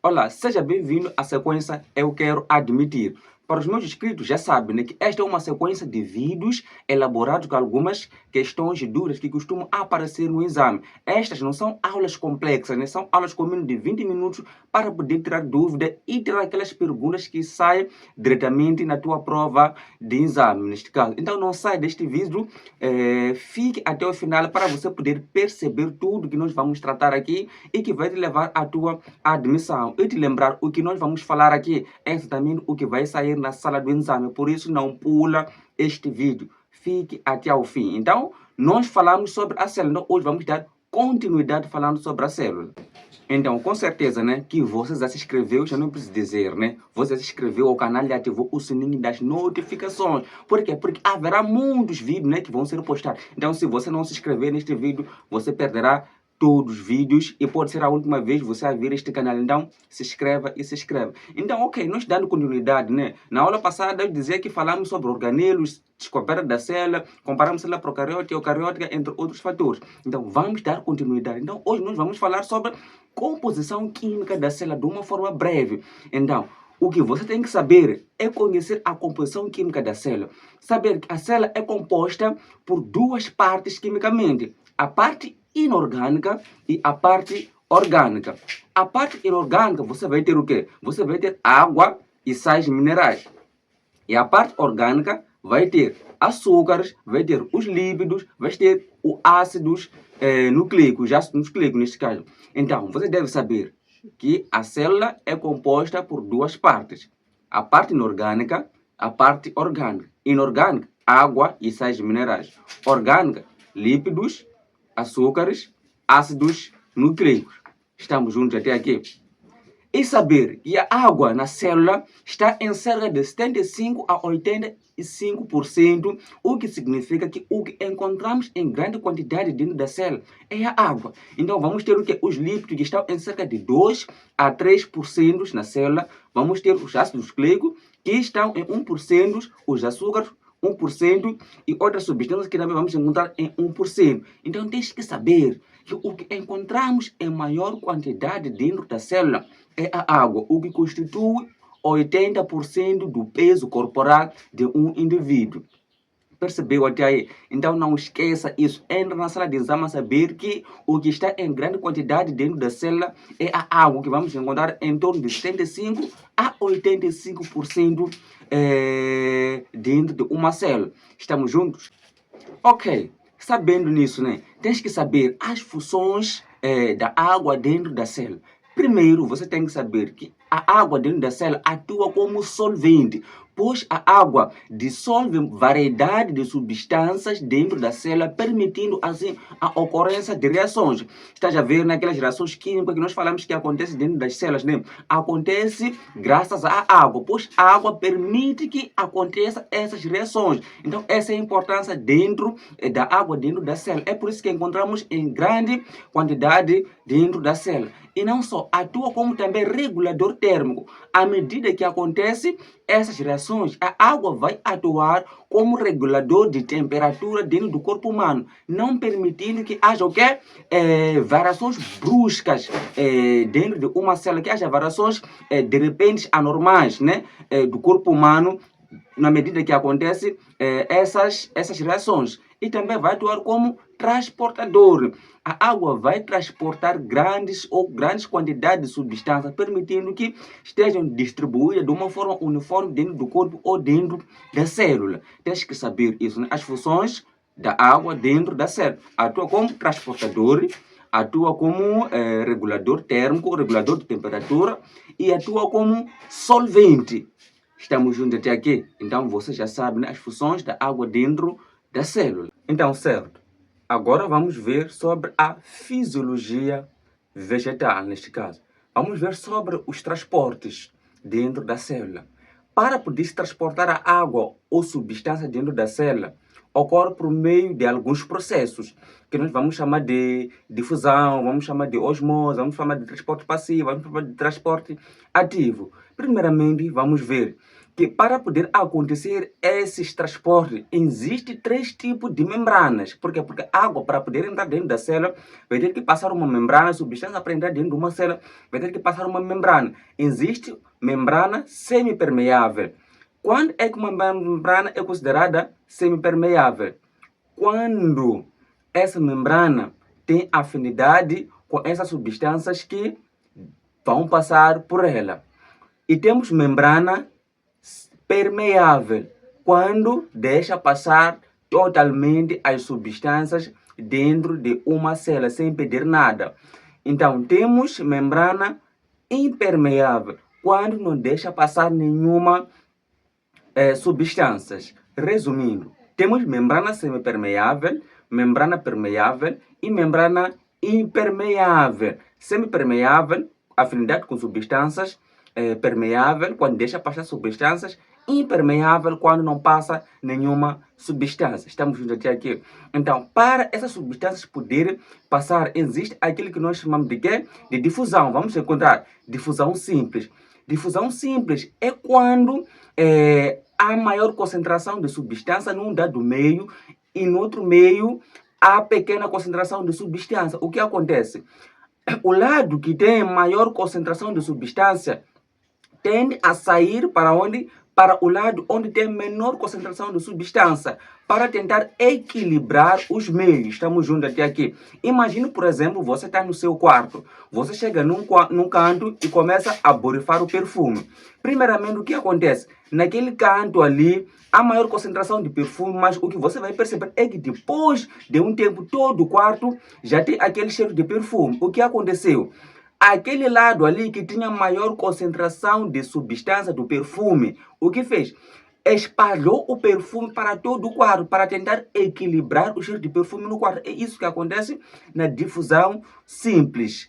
Olá, seja bem-vindo à sequência Eu Quero Admitir. Para os meus inscritos já sabem, né, que esta é uma sequência de vídeos elaborados com algumas questões e dúvidas que costumam aparecer no exame. Estas não são aulas complexas, né, são aulas com menos de 20 minutos para poder tirar dúvida e tirar aquelas perguntas que saem diretamente na tua prova de exame, neste caso. Então não sai deste vídeo, fique até o final para você poder perceber tudo que nós vamos tratar aqui e que vai te levar à tua admissão. E te lembrar, o que nós vamos falar aqui é exatamente o que vai sair na sala do exame, por isso não pula este vídeo, fique até ao fim. Então, nós falamos sobre a célula, hoje vamos dar continuidade falando sobre a célula. Então, com certeza, né, que você já se inscreveu, já não preciso dizer, né? Você já se inscreveu ao canal e ativou o sininho das notificações. Por quê? Porque haverá muitos vídeos, né, que vão ser postados. Então, se você não se inscrever neste vídeo, você perderá todos os vídeos e pode ser a última vez você a ver este canal. Então, se inscreva e se inscreva. Então, ok, nós dando continuidade, né? Na aula passada eu dizia que falamos sobre organelos, descoberta da célula, comparamos célula procariótica e eucariótica, entre outros fatores. Então, vamos dar continuidade. Então, hoje nós vamos falar sobre composição química da célula de uma forma breve. Então, o que você tem que saber é conhecer a composição química da célula. Saber que a célula é composta por duas partes quimicamente. A parte inorgânica e a parte orgânica. A parte inorgânica você vai ter o quê? Você vai ter água e sais minerais. E a parte orgânica vai ter açúcares, vai ter os lípidos, vai ter os ácidos nucleicos, ácidos nucleicos neste caso. Então, você deve saber que a célula é composta por duas partes. A parte inorgânica, a parte orgânica. Inorgânica, água e sais minerais. Orgânica, lípidos, açúcares, ácidos nucleicos. Estamos juntos até aqui? E saber que a água na célula está em cerca de 75 a 85%, o que significa que o que encontramos em grande quantidade dentro da célula é a água. Então vamos ter o que? Os lípidos que estão em cerca de 2 a 3% na célula. Vamos ter os ácidos nucleicos que estão em 1%, os açúcares 1% e outras substâncias que também vamos encontrar em 1%. Então tens que saber que o que encontramos em maior quantidade dentro da célula é a água, o que constitui 80% do peso corporal de um indivíduo. Percebeu até aí? Então não esqueça isso. Entra na sala de exame a saber que o que está em grande quantidade dentro da célula é a água, que vamos encontrar em torno de 75 a 85% dentro de uma célula. Estamos juntos? Ok. Sabendo nisso, né? Tens que saber as funções da água dentro da célula. Primeiro, você tem que saber que a água dentro da célula atua como solvente, pois a água dissolve variedade de substâncias dentro da célula, permitindo assim a ocorrência de reações. Estás a ver naquelas reações químicas que nós falamos que acontecem dentro das células, né? Acontece graças à água, pois a água permite que aconteça essas reações. Então essa é a importância dentro da água dentro da célula. É por isso que encontramos em grande quantidade dentro da célula. E não só, atua como também regulador térmico. À medida que acontecem essas reações, a água vai atuar como regulador de temperatura dentro do corpo humano, não permitindo que haja o quê? Variações bruscas dentro de uma célula, que haja variações de repente anormais, né? Do corpo humano, na medida que acontecem essas reações. E também vai atuar como transportador. A água vai transportar grandes quantidades de substâncias, permitindo que estejam distribuídas de uma forma uniforme dentro do corpo ou dentro da célula. Tens que saber isso, né? As funções da água dentro da célula. Atua como transportador, atua como regulador térmico, regulador de temperatura e atua como solvente. Estamos juntos até aqui? Então você já sabe, né, as funções da água dentro da célula. Então, certo. Agora vamos ver sobre a fisiologia vegetal, neste caso. Vamos ver sobre os transportes dentro da célula. Para poder se transportar a água ou substância dentro da célula, ocorre por meio de alguns processos, que nós vamos chamar de difusão, vamos chamar de osmose, vamos chamar de transporte passivo, vamos chamar de transporte ativo. Primeiramente, vamos ver que para poder acontecer esses transportes, existem 3 tipos de membranas. Por quê? Porque a água, para poder entrar dentro da célula, vai ter que passar uma membrana, substância para entrar dentro de uma célula, vai ter que passar uma membrana. Existe membrana semipermeável. Quando é que uma membrana é considerada semipermeável? Quando essa membrana tem afinidade com essas substâncias que vão passar por ela. E temos membrana permeável, quando deixa passar totalmente as substâncias dentro de uma célula, sem pedir nada. Então, temos membrana impermeável, quando não deixa passar nenhuma substâncias. Resumindo, temos membrana semipermeável, membrana permeável e membrana impermeável. Semipermeável, afinidade com substâncias, permeável, quando deixa passar substâncias, impermeável, quando não passa nenhuma substância. Estamos juntos até aqui. Então, para essas substâncias poderem passar, existe aquilo que nós chamamos de quê? De difusão. Vamos encontrar difusão simples. Difusão simples é quando há maior concentração de substância num dado meio e no outro meio há pequena concentração de substância. O que acontece? O lado que tem maior concentração de substância tende a sair para onde? Para o lado onde tem menor concentração de substância, para tentar equilibrar os meios. Estamos juntos até aqui. Imagine, por exemplo, você está no seu quarto. Você chega num canto e começa a borrifar o perfume. Primeiramente, o que acontece? Naquele canto ali, há maior concentração de perfume, mas o que você vai perceber é que depois de um tempo, todo o quarto já tem aquele cheiro de perfume. O que aconteceu? Aquele lado ali que tinha maior concentração de substância do perfume, o que fez? Espalhou o perfume para todo o quarto, para tentar equilibrar o cheiro de perfume no quarto. É isso que acontece na difusão simples.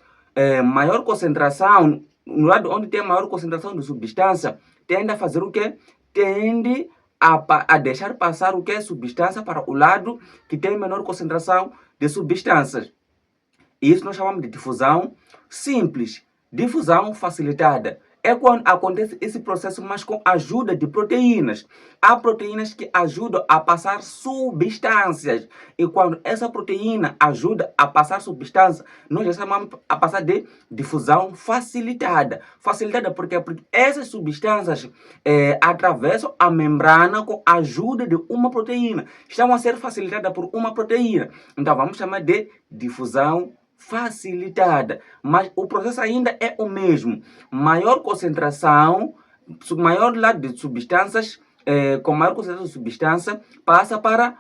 Maior concentração, no lado onde tem maior concentração de substância, tende a fazer o quê? Tende a deixar passar o quê? Substância para o lado que tem menor concentração de substâncias. Isso nós chamamos de difusão simples. Difusão facilitada é quando acontece esse processo, mas com a ajuda de proteínas. Há proteínas que ajudam a passar substâncias. E quando essa proteína ajuda a passar substância, nós já chamamos a passar de difusão facilitada. Facilitada por quê? Porque essas substâncias atravessam a membrana com a ajuda de uma proteína. Estão a ser facilitadas por uma proteína. Então vamos chamar de difusão facilitada, mas o processo ainda é o mesmo. Maior concentração, maior lado de substâncias, com maior concentração de substância, passa para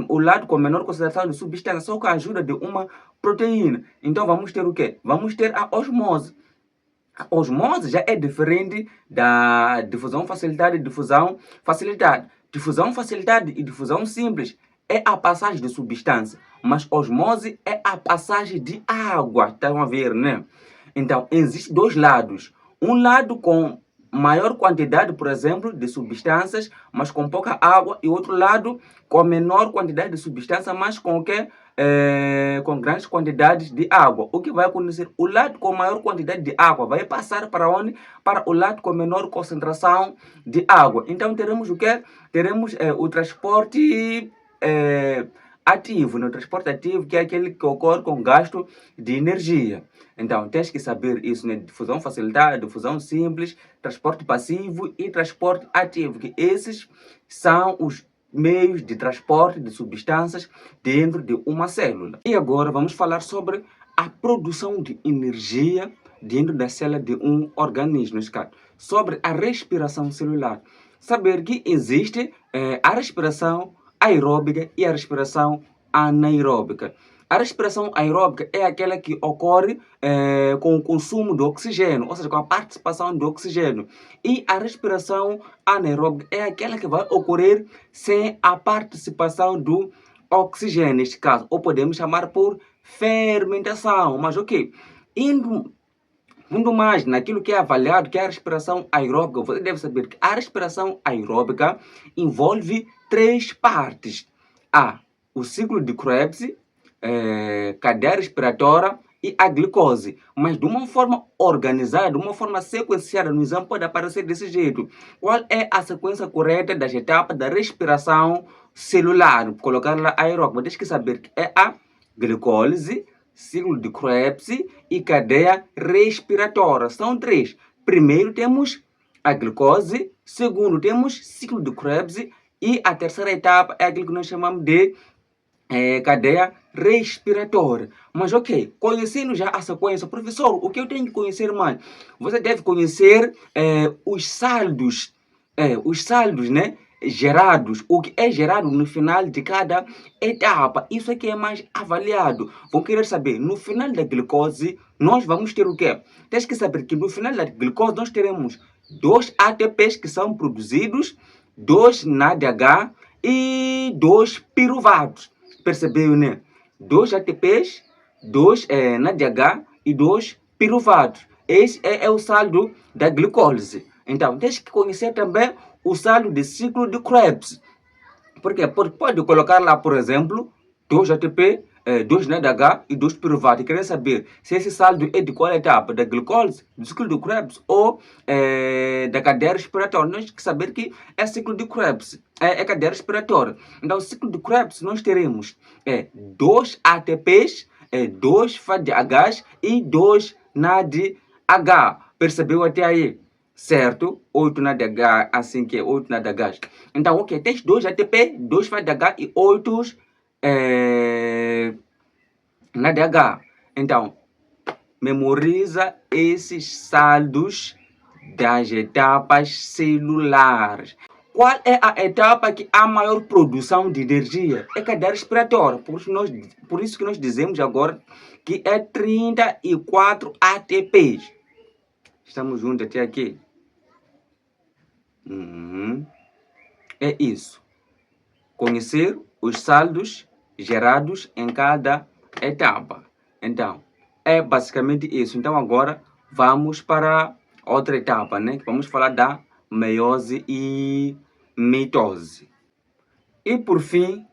o lado com menor concentração de substância, só com a ajuda de uma proteína. Então vamos ter o quê? Vamos ter a osmose. A osmose já é diferente da difusão facilitada e difusão facilitada. Difusão facilitada e difusão simples é a passagem de substância, mas osmose é a passagem de água. Estão a ver, né? Então, existem dois lados. Um lado com maior quantidade, por exemplo, de substâncias, mas com pouca água, e outro lado com menor quantidade de substância, mas com o quê? Com grandes quantidades de água. O que vai acontecer? O lado com maior quantidade de água vai passar para onde? Para o lado com menor concentração de água. Então, teremos o quê? Teremos o transporte ativo, no transporte ativo, que é aquele que ocorre com gasto de energia. Então, tens que saber isso, né? Difusão facilitada, difusão simples, transporte passivo e transporte ativo, que esses são os meios de transporte de substâncias dentro de uma célula. E agora vamos falar sobre a produção de energia dentro da célula de um organismo, nesse caso, sobre a respiração celular. Saber que existe a respiração aeróbica e a respiração anaeróbica. A respiração aeróbica é aquela que ocorre com o consumo de oxigênio, ou seja, com a participação de oxigênio. E a respiração anaeróbica é aquela que vai ocorrer sem a participação do oxigênio, neste caso, ou podemos chamar por fermentação. Mas ok, indo muito mais naquilo que é avaliado, que é a respiração aeróbica, você deve saber que a respiração aeróbica envolve 3 partes. O ciclo de Krebs, cadeia respiratória e a glicose, mas de uma forma organizada, de uma forma sequenciada no exame pode aparecer desse jeito. Qual é a sequência correta das etapas da respiração celular? Colocar lá aeróbica, tens que saber que é a glicólise, ciclo de Krebs e cadeia respiratória. São três. Primeiro temos a glicose, segundo temos ciclo de Krebs e a terceira etapa é aquilo que nós chamamos de cadeia respiratória. Mas ok, conhecendo já a sequência, professor, o que eu tenho que conhecer mais? Você deve conhecer os saldos, né? Gerados, o que é gerado no final de cada etapa. Isso aqui é mais avaliado. Vão querer saber, no final da glicose, nós vamos ter o quê? Tens que saber que no final da glicose nós teremos 2 ATPs que são produzidos, 2 NADH e 2 piruvatos. Percebeu, né? 2 ATPs, 2 NADH e 2 piruvatos. Esse é o saldo da glicólise. Então, tens que conhecer também o saldo de ciclo de Krebs. Porque pode colocar lá, por exemplo, 2 ATP, 2 NADH e 2 piruvato. Querer saber se esse saldo é de qual etapa? Da glicólise, do ciclo de Krebs ou da cadeia respiratória. Nós temos que saber que é ciclo de Krebs, é cadeia respiratória. Então, o ciclo de Krebs nós teremos 2 ATPs, 2 FADHs e 2 NADH. Percebeu até aí? Certo? 8 NADH, assim que é 8 NADHs. Então, ok, tens 2 ATP, 2 FADH e 8 NADH. Então, memoriza esses saldos das etapas celulares. Qual é a etapa que há maior produção de energia? É a cadeia respiratória. Por isso que nós dizemos agora que é 34 ATPs. Estamos juntos até aqui? É isso. Conhecer os saldos gerados em cada etapa. Então, é basicamente isso. Então, agora vamos para outra etapa, né? Vamos falar da meiose e mitose. E, por fim,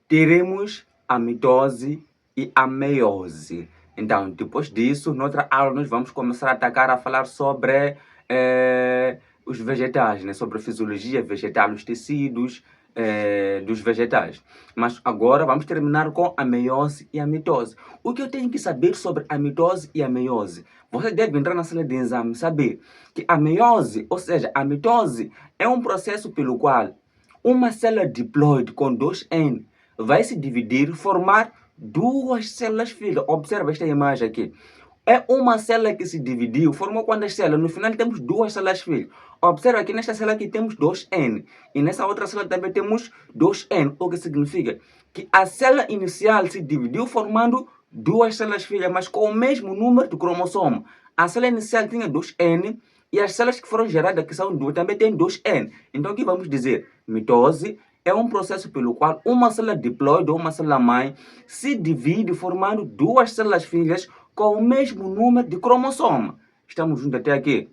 teremos a mitose e a meiose. Então, depois disso, noutra aula, nós vamos começar a falar sobre os vegetais, né? Sobre a fisiologia vegetal, os tecidos dos vegetais. Mas agora vamos terminar com a meiose e a mitose. O que eu tenho que saber sobre a mitose e a meiose? Você deve entrar na sala de exame e saber que a meiose, ou seja, a mitose, é um processo pelo qual uma célula diploide com 2N vai se dividir e formar 2 células filhas. Observa esta imagem aqui. É uma célula que se dividiu, formou quantas células? No final temos 2 células filhas. Observa aqui nesta célula aqui temos 2N. E nessa outra célula também temos 2N. O que significa? Que a célula inicial se dividiu formando 2 células filhas, mas com o mesmo número de cromossomo. A célula inicial tinha 2N e as células que foram geradas, que são 2, também têm 2N. Então o que vamos dizer? Mitose é um processo pelo qual uma célula diploide ou uma célula mãe se divide formando 2 células filhas com o mesmo número de cromossomo. Estamos juntos até aqui?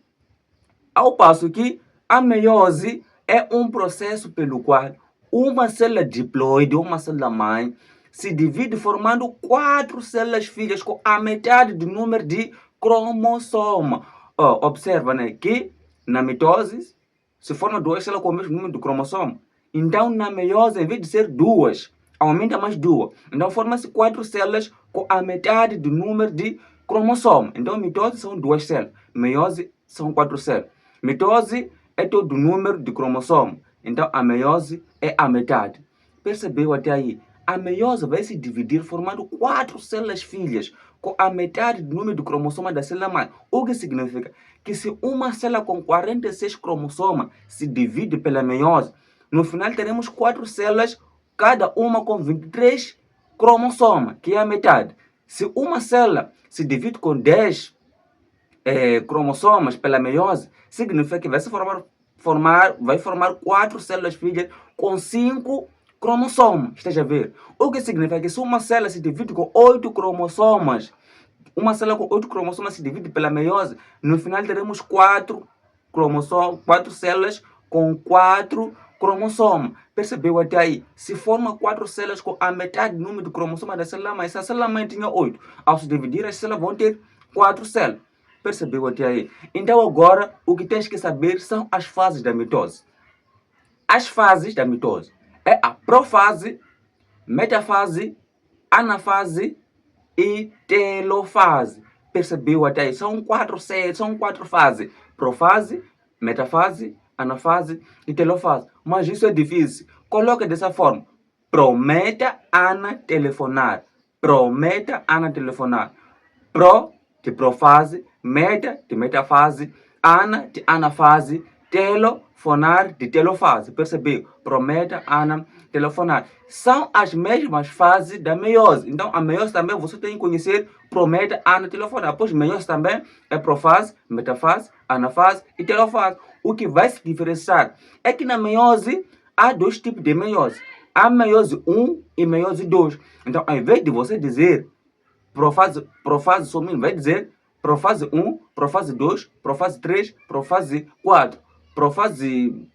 Ao passo que a meiose é um processo pelo qual uma célula diploide ou uma célula mãe se divide formando 4 células filhas com a metade do número de cromossomo. Observa, né, que na mitose se forma 2 células com o mesmo número de cromossomo. Então, na meiose, em vez de ser 2, aumenta mais 2. Então, forma-se 4 células com a metade do número de cromossomo. Então, mitose são 2 células. Meiose são 4 células. Mitose é todo o número de cromossomo. Então, a meiose é a metade. Percebeu até aí? A meiose vai se dividir formando 4 células filhas com a metade do número de cromossomo da célula mãe. O que significa? Que se uma célula com 46 cromossomas se divide pela meiose, no final teremos 4 células, cada uma com 23 cromossomas, que é a metade. Se uma célula se divide com 10 cromossomas pela meiose, significa que vai formar 4 células filhas com 5 cromossomos. Esteja a ver. O que significa que se uma célula se divide com 8 cromossomas, uma célula com 8 cromossomas se divide pela meiose, no final teremos 4 células com 4 cromossomo. Percebeu até aí? Se forma 4 células com a metade do número de cromossoma da célula mãe, se a célula mãe tinha 8, ao se dividir as células vão ter 4 células. Percebeu até aí? Então agora o que tens que saber são as fases da mitose. As fases da mitose é a profase, metafase, anafase e telofase. Percebeu até aí? São quatro fases. Profase, metafase, anafase e telofase. Mas isso é difícil. Coloca dessa forma. Prometa Ana telefonar. Prometa Ana telefonar. Pro de profase, meta de metafase, ana de anafase, telefonar de telofase. Percebeu? Prometa, ana, telefonar. São as mesmas fases da meiose. Então, a meiose também você tem que conhecer prometa, ana, telefonar. Pois meiose também é profase, metafase, anafase e telofase. O que vai se diferenciar é que na meiose há 2 tipos de meiose. Há meiose 1 e meiose 2. Então, ao invés de você dizer profase somente, vai dizer profase 1, profase 2, profase 3, profase 4. Profase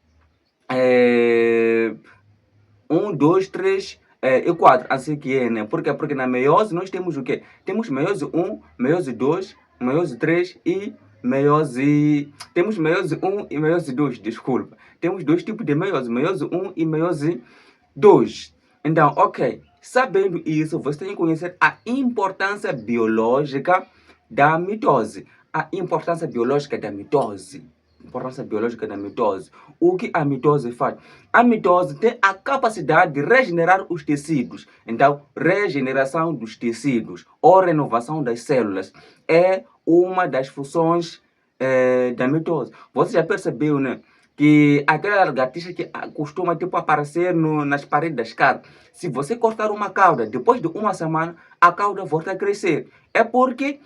1, 2, 3 e 4. Assim que é, né? Por quê? Porque na meiose nós temos o quê? Temos meiose 1, meiose 2, meiose 3 e meiose... Temos meiose 1 e meiose 2, desculpa. Temos 2 tipos de meiose 1 e meiose 2. Então, ok. Sabendo isso, você tem que conhecer a importância biológica da mitose. A importância biológica da mitose. Importância biológica da mitose. O que a mitose faz? A mitose tem a capacidade de regenerar os tecidos. Então, regeneração dos tecidos ou renovação das células é uma das funções da mitose. Você já percebeu, né? Que aquela lagartixa que costuma aparecer nas paredes das casas. Se você cortar uma cauda, depois de uma semana, a cauda volta a crescer. É porque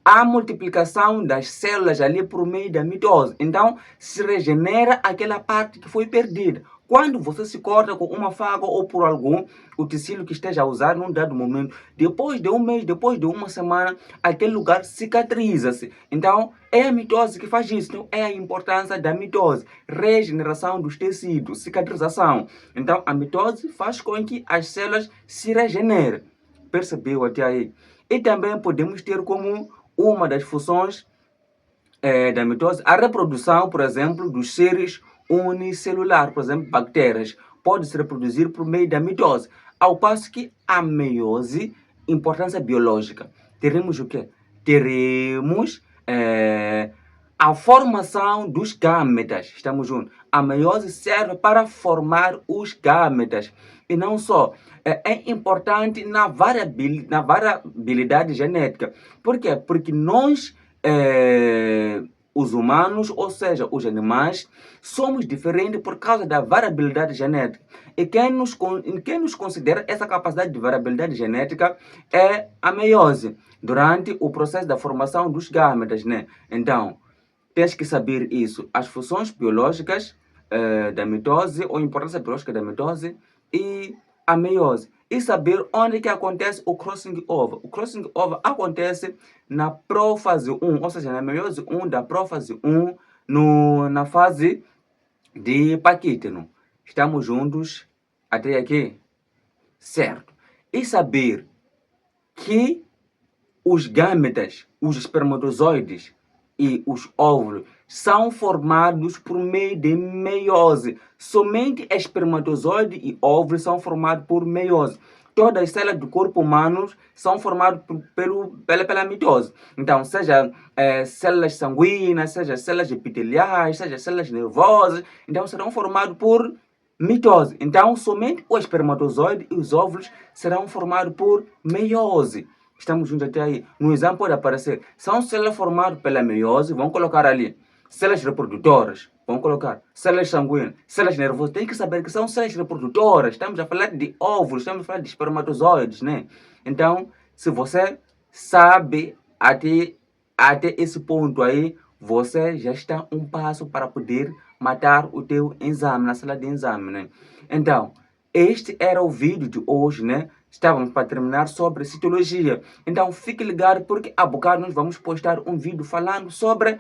há multiplicação das células ali por meio da mitose. Então, se regenera aquela parte que foi perdida. Quando você se corta com uma faca ou por algum utensílio que esteja a usar num dado momento, depois de um mês, depois de uma semana, aquele lugar cicatriza-se. Então, é a mitose que faz isso. Então, é a importância da mitose. Regeneração dos tecidos, cicatrização. Então, a mitose faz com que as células se regenerem. Percebeu até aí? E também podemos ter como uma das funções da mitose a reprodução, por exemplo, dos seres unicelulares, por exemplo, bactérias, pode se reproduzir por meio da mitose. Ao passo que a meiose, importância biológica, teremos o quê? Teremos a formação dos gametas. Estamos juntos? A meiose serve para formar os gametas. E não só, é importante na variabilidade genética. Por quê? Porque nós, os humanos, ou seja, os animais, somos diferentes por causa da variabilidade genética. E quem nos considera essa capacidade de variabilidade genética é a meiose, durante o processo da formação dos gametas, né? Então, tens que saber isso, as funções biológicas da mitose, ou a importância biológica da mitose e a meiose. E saber onde que acontece o crossing over. O crossing over acontece na prófase 1, ou seja, na meiose 1 da prófase 1, na fase de Paquítono. Estamos juntos até aqui? Certo. E saber que os gametas, os espermatozoides e os óvulos são formados por meio de meiose. Somente espermatozoide e óvulos são formados por meiose. Todas as células do corpo humano são formadas pela mitose. Então, seja células sanguíneas, seja células epiteliais, seja células nervosas, então serão formadas por mitose. Então, somente o espermatozoide e os óvulos serão formados por meiose. Estamos juntos até aí. No exame pode aparecer. São células formadas pela meiose, vão colocar ali. Células reprodutoras, vão colocar. Células sanguíneas, células nervosas. Tem que saber que são células reprodutoras. Estamos a falar de óvulos, estamos a falar de espermatozoides, né? Então, se você sabe até esse ponto aí, você já está um passo para poder matar o teu exame, na sala de exame, né? Então, este era o vídeo de hoje, né? estávamos para terminar sobre citologia. Então fique ligado porque a bocado nós vamos postar um vídeo falando sobre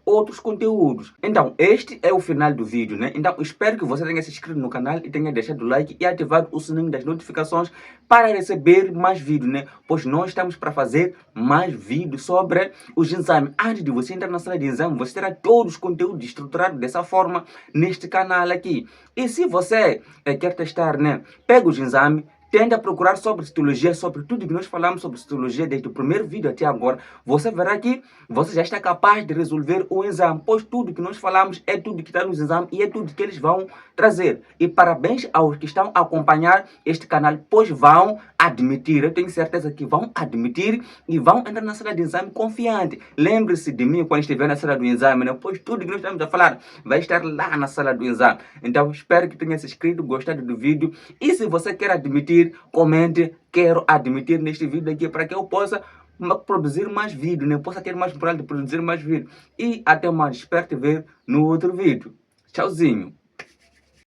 outros conteúdos. Então este é o final do vídeo, né? Então espero que você tenha se inscrito no canal e tenha deixado o like e ativado o sininho das notificações para receber mais vídeos, né? Pois nós estamos para fazer mais vídeos sobre os exames. Antes de você entrar na sala de exame, você terá todos os conteúdos estruturados dessa forma neste canal aqui. E se você quer testar, né? Pega os exames, tenta procurar sobre citologia, sobre tudo que nós falamos sobre citologia desde o primeiro vídeo até agora. Você verá que você já está capaz de resolver o exame, pois tudo que nós falamos é tudo que está nos exames e é tudo que eles vão trazer. E parabéns aos que estão a acompanhar este canal, pois vão admitir, eu tenho certeza que vão admitir e vão entrar na sala de exame confiante. Lembre-se de mim quando estiver na sala do exame, né? Pois tudo que nós estamos a falar vai estar lá na sala do exame. Então espero que tenha se inscrito, gostado do vídeo e se você quer admitir, comente, quero admitir neste vídeo aqui para que eu possa produzir mais vídeos, né? Possa ter mais moral de produzir mais vídeos. E até mais, espero te ver no outro vídeo. Tchauzinho!